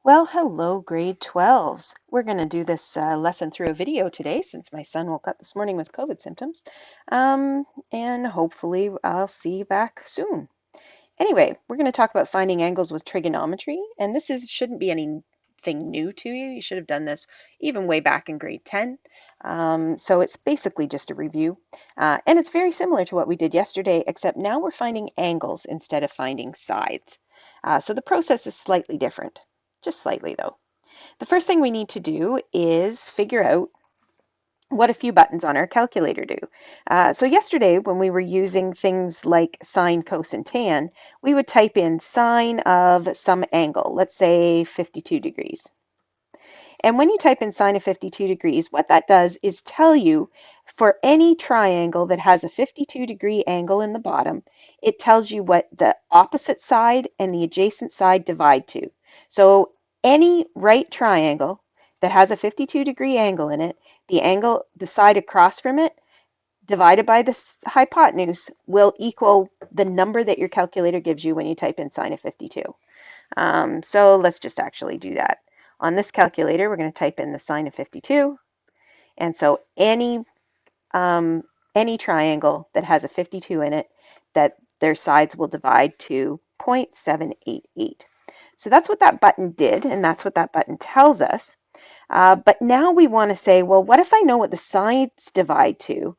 Well, hello, grade 12s. We're going to do this lesson through a video today since my son woke up this morning with COVID symptoms. And hopefully I'll see you back soon. Anyway, we're going to talk about finding angles with trigonometry, and shouldn't be anything new to you. You should have done this even way back in grade 10. So it's basically just a review. And it's very similar to what we did yesterday, except now we're finding angles instead of finding sides. So the process is slightly different, just slightly though. The first thing we need to do is figure out what a few buttons on our calculator do. So yesterday, when we were using things like sine, cos, and tan, we would type in sine of some angle, let's say 52 degrees. And when you type in sine of 52 degrees, what that does is tell you for any triangle that has a 52-degree angle in the bottom, it tells you what the opposite side and the adjacent side divide to. So any right triangle that has a 52-degree angle in it, the side across from it, divided by the hypotenuse, will equal the number that your calculator gives you when you type in sine of 52. So let's just actually do that. On this calculator, we're going to type in the sine of 52. And so any triangle that has a 52 in it, that their sides will divide to 0.788. So that's what that button did, and that's what that button tells us. But now we want to say, well, what if I know what the sides divide to,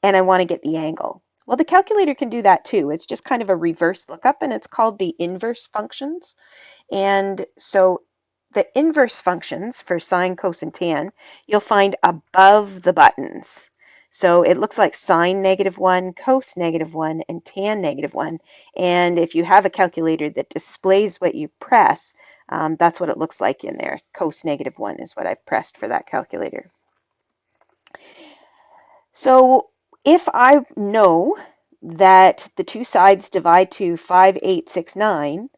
and I want to get the angle? Well, the calculator can do that too. It's just kind of a reverse lookup, and it's called the inverse functions. And so the inverse functions for sine, cos, and tan, you'll find above the buttons. So it looks like sine -1, cos -1, and tan -1. And if you have a calculator that displays what you press, that's what it looks like in there. Cos -1 is what I've pressed for that calculator. So if I know that the two sides divide to 5,869,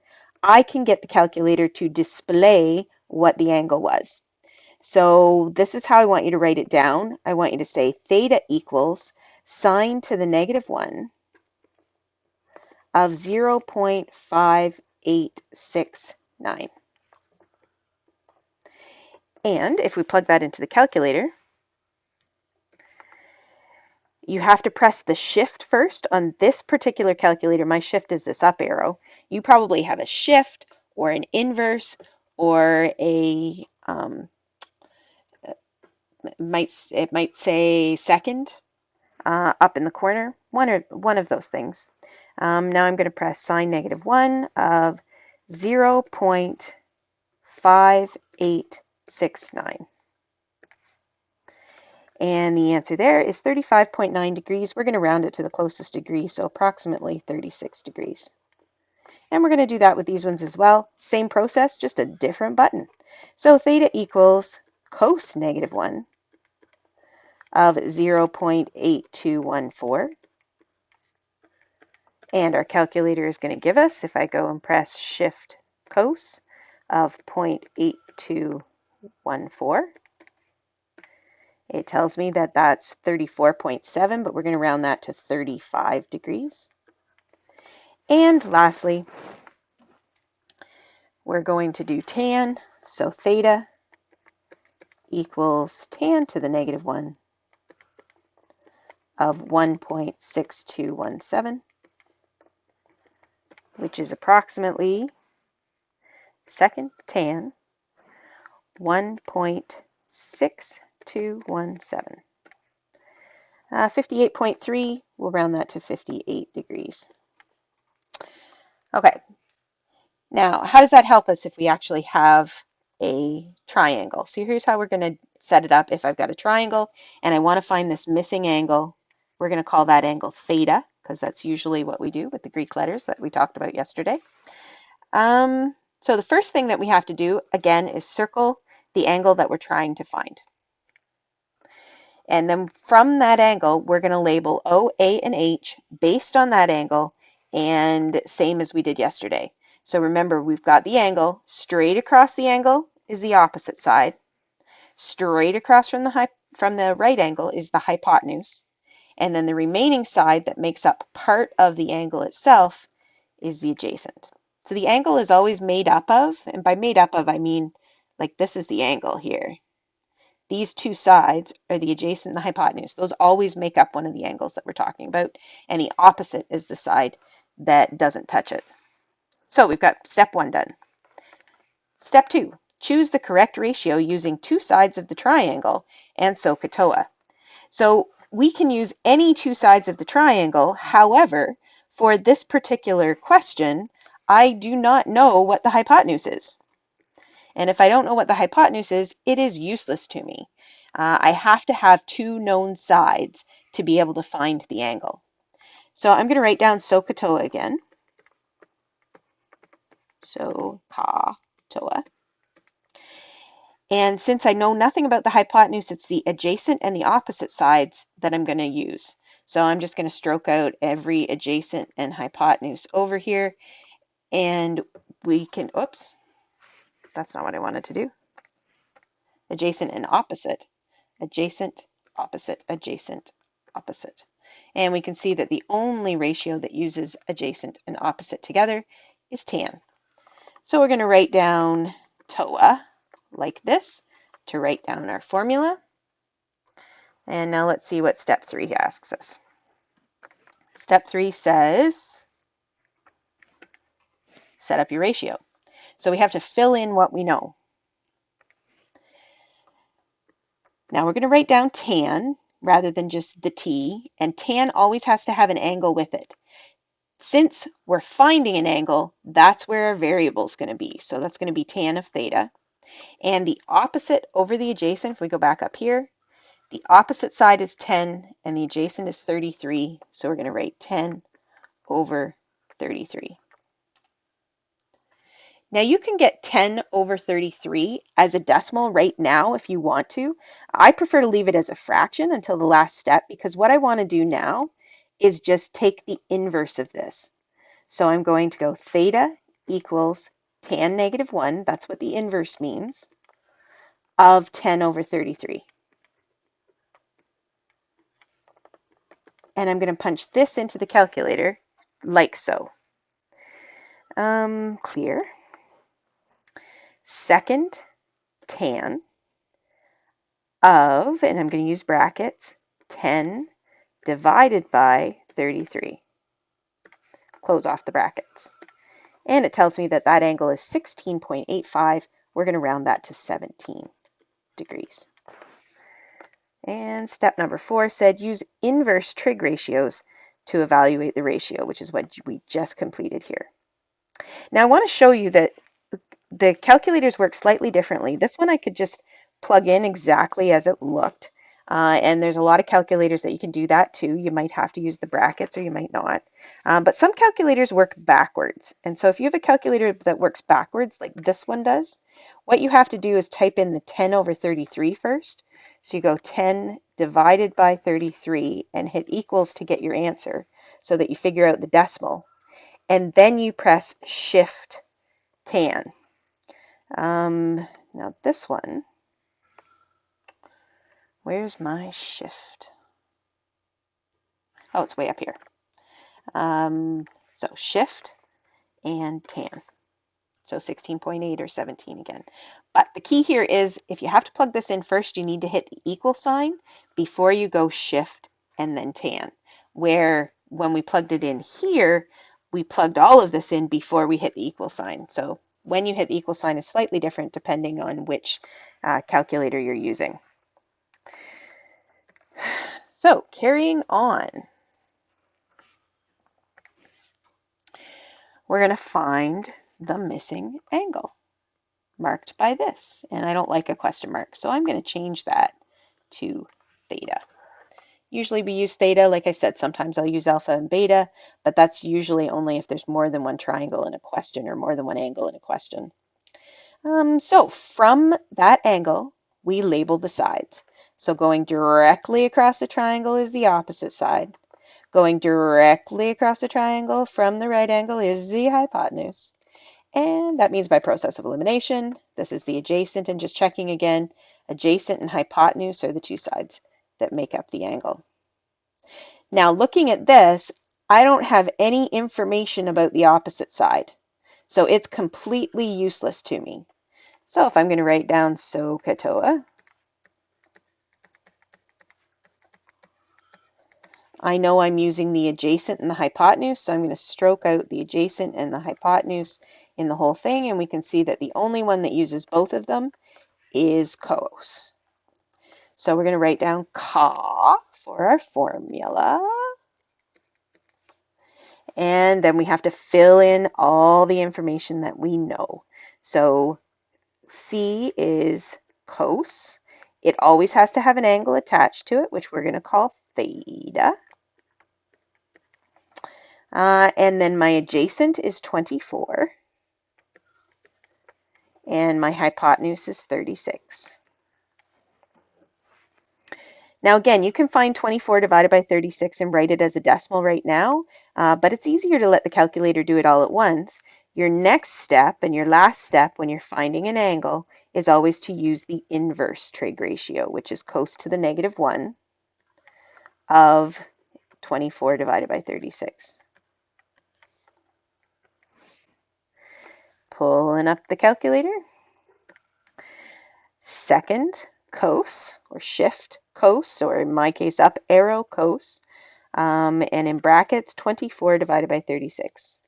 I can get the calculator to display what the angle was. So this is how I want you to write it down. I want you to say theta equals sine to the -1 of 0.5869. And if we plug that into the calculator, you have to press the shift first. On this particular calculator, my shift is this up arrow. You probably have a shift or an inverse or it might say second up in the corner, one of those things. Now I'm going to press sine -1 of 0.5869. And the answer there is 35.9 degrees. We're going to round it to the closest degree, so approximately 36 degrees. And we're going to do that with these ones as well. Same process, just a different button. So theta equals cos -1 of 0.8214. And our calculator is going to give us, if I go and press shift cos of 0.8214, it tells me that that's 34.7, but we're going to round that to 35 degrees. And lastly, we're going to do tan. So theta equals tan to the -1 of 1.6217, which is approximately, second, tan 1.6217. 58.3, we'll round that to 58 degrees. Okay, now how does that help us if we actually have a triangle? So here's how we're going to set it up. If I've got a triangle and I want to find this missing angle, we're going to call that angle theta, because that's usually what we do with the Greek letters that we talked about yesterday. So the first thing that we have to do, again, is circle the angle that we're trying to find. And then from that angle, we're going to label O, A, and H based on that angle, and same as we did yesterday. So remember, we've got the angle. Straight across the angle is the opposite side. Straight across from the right angle is the hypotenuse. And then the remaining side that makes up part of the angle itself is the adjacent. So the angle is always made up of, and by made up of, I mean like this is the angle here. These two sides are the adjacent and the hypotenuse. Those always make up one of the angles that we're talking about, and the opposite is the side that doesn't touch it. So we've got step 1 done. Step 2, choose the correct ratio using two sides of the triangle and SOHCAHTOA. So we can use any two sides of the triangle. However, for this particular question, I do not know what the hypotenuse is. And if I don't know what the hypotenuse is, it is useless to me. I have to have two known sides to be able to find the angle. So I'm going to write down SOHCAHTOA again. SOHCAHTOA. And since I know nothing about the hypotenuse, it's the adjacent and the opposite sides that I'm going to use. So I'm just going to stroke out every adjacent and hypotenuse over here. And we can, oops, that's not what I wanted to do. Adjacent and opposite. Adjacent, opposite, adjacent, opposite. And we can see that the only ratio that uses adjacent and opposite together is tan. So we're going to write down TOA like this to write down our formula. And now let's see what step 3 asks us. Step 3 says, set up your ratio. So we have to fill in what we know. Now we're going to write down tan rather than just the t, and tan always has to have an angle with it. Since we're finding an angle, that's where our variable is going to be. So that's going to be tan of theta. And the opposite over the adjacent, if we go back up here, the opposite side is 10 and the adjacent is 33. So we're going to write 10 over 33. Now you can get 10 over 33 as a decimal right now if you want to. I prefer to leave it as a fraction until the last step, because what I want to do now is just take the inverse of this. So I'm going to go theta equals tan negative 1, that's what the inverse means, of 10 over 33. And I'm going to punch this into the calculator like so. Clear. Second tan of, and I'm going to use brackets, 10 divided by 33. Close off the brackets. And it tells me that that angle is 16.85. We're going to round that to 17 degrees. And step number 4 said use inverse trig ratios to evaluate the ratio, which is what we just completed here. Now I want to show you that the calculators work slightly differently. This one I could just plug in exactly as it looked. And there's a lot of calculators that you can do that too. You might have to use the brackets or you might not. But some calculators work backwards. And so if you have a calculator that works backwards, like this one does, what you have to do is type in the 10 over 33 first. So you go 10 divided by 33 and hit equals to get your answer so that you figure out the decimal. And then you press Shift tan. Now this one, where's my shift? Oh, it's way up here. So shift and tan. So 16.8 or 17 again. But the key here is if you have to plug this in first, you need to hit the equal sign before you go shift and then tan. Where when we plugged it in here, we plugged all of this in before we hit the equal sign. So when you hit the equal sign is slightly different depending on which calculator you're using. So carrying on, we're going to find the missing angle marked by this. And I don't like a question mark, so I'm going to change that to theta. Usually we use theta, like I said, sometimes I'll use alpha and beta, but that's usually only if there's more than one triangle in a question or more than one angle in a question. So from that angle, we label the sides. So going directly across the triangle is the opposite side. Going directly across the triangle from the right angle is the hypotenuse. And that means by process of elimination, this is the adjacent, and just checking again, adjacent and hypotenuse are the two sides that make up the angle. Now looking at this, I don't have any information about the opposite side. So it's completely useless to me. So if I'm going to write down SOHCAHTOA, I know I'm using the adjacent and the hypotenuse, so I'm going to stroke out the adjacent and the hypotenuse in the whole thing, and we can see that the only one that uses both of them is cos. So we're going to write down ca for our formula. And then we have to fill in all the information that we know. So C is cos. It always has to have an angle attached to it, which we're going to call theta. And then my adjacent is 24. And my hypotenuse is 36. Now again, you can find 24 divided by 36 and write it as a decimal right now, but it's easier to let the calculator do it all at once. Your next step and your last step when you're finding an angle is always to use the inverse trig ratio, which is cos to the -1 of 24 divided by 36. Pulling up the calculator. Second cos, or shift cos, or in my case up arrow cos, and in brackets 24 divided by 36.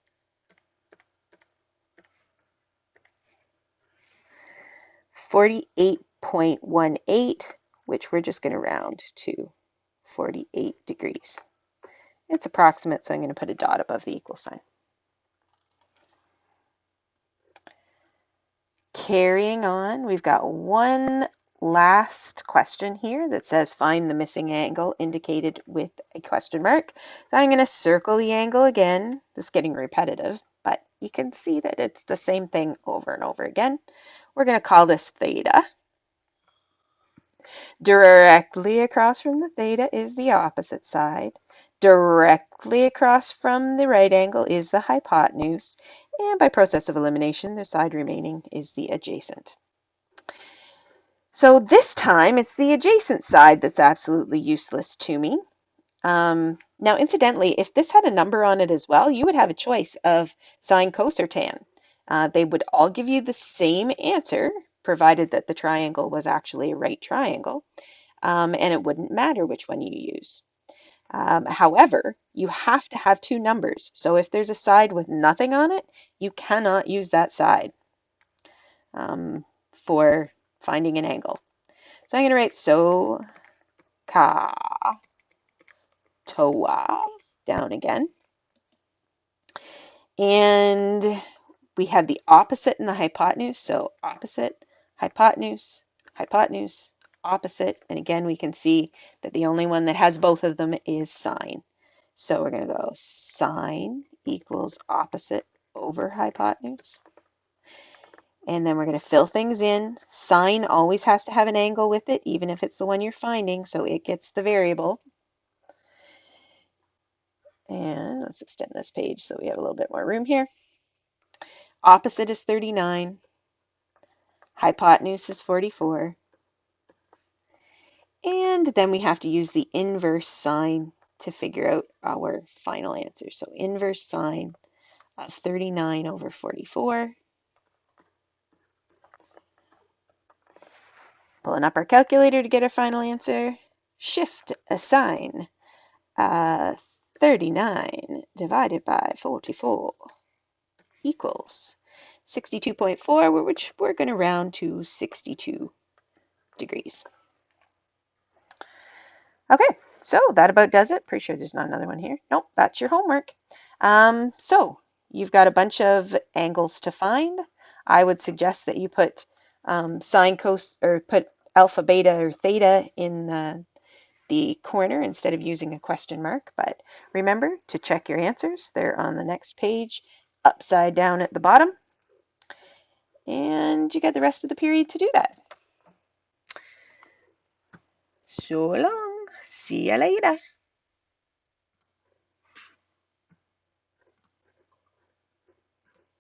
48.18, which we're just going to round to 48 degrees. It's approximate, so I'm going to put a dot above the equal sign. Carrying on, we've got one last question here that says find the missing angle indicated with a question mark. So I'm going to circle the angle again. This is getting repetitive, but you can see that it's the same thing over and over again. We're going to call this theta. Directly across from the theta is the opposite side. Directly across from the right angle is the hypotenuse. And by process of elimination, the side remaining is the adjacent. So this time, it's the adjacent side that's absolutely useless to me. Now, incidentally, if this had a number on it as well, you would have a choice of sine, cos, or tan. They would all give you the same answer, provided that the triangle was actually a right triangle, and it wouldn't matter which one you use. However, you have to have two numbers. So if there's a side with nothing on it, you cannot use that side for finding an angle. So I'm going to write SOHCAHTOA down again. And we have the opposite and the hypotenuse. So opposite, hypotenuse, hypotenuse, opposite. And again, we can see that the only one that has both of them is sine. So we're going to go sine equals opposite over hypotenuse. And then we're going to fill things in. Sine always has to have an angle with it, even if it's the one you're finding, so it gets the variable. And let's extend this page so we have a little bit more room here. Opposite is 39. Hypotenuse is 44. And then we have to use the inverse sine to figure out our final answer. So inverse sine of 39 over 44. Pulling up our calculator to get our final answer. Shift assign 39 divided by 44 equals 62.4, which we're going to round to 62 degrees. Okay, so that about does it. Pretty sure there's not another one here. Nope, that's your homework. So you've got a bunch of angles to find. I would suggest that you put sine, cos, or put alpha, beta, or theta in the corner instead of using a question mark. But remember to check your answers. They're on the next page, upside down at the bottom. And you get the rest of the period to do that. So long. See you later.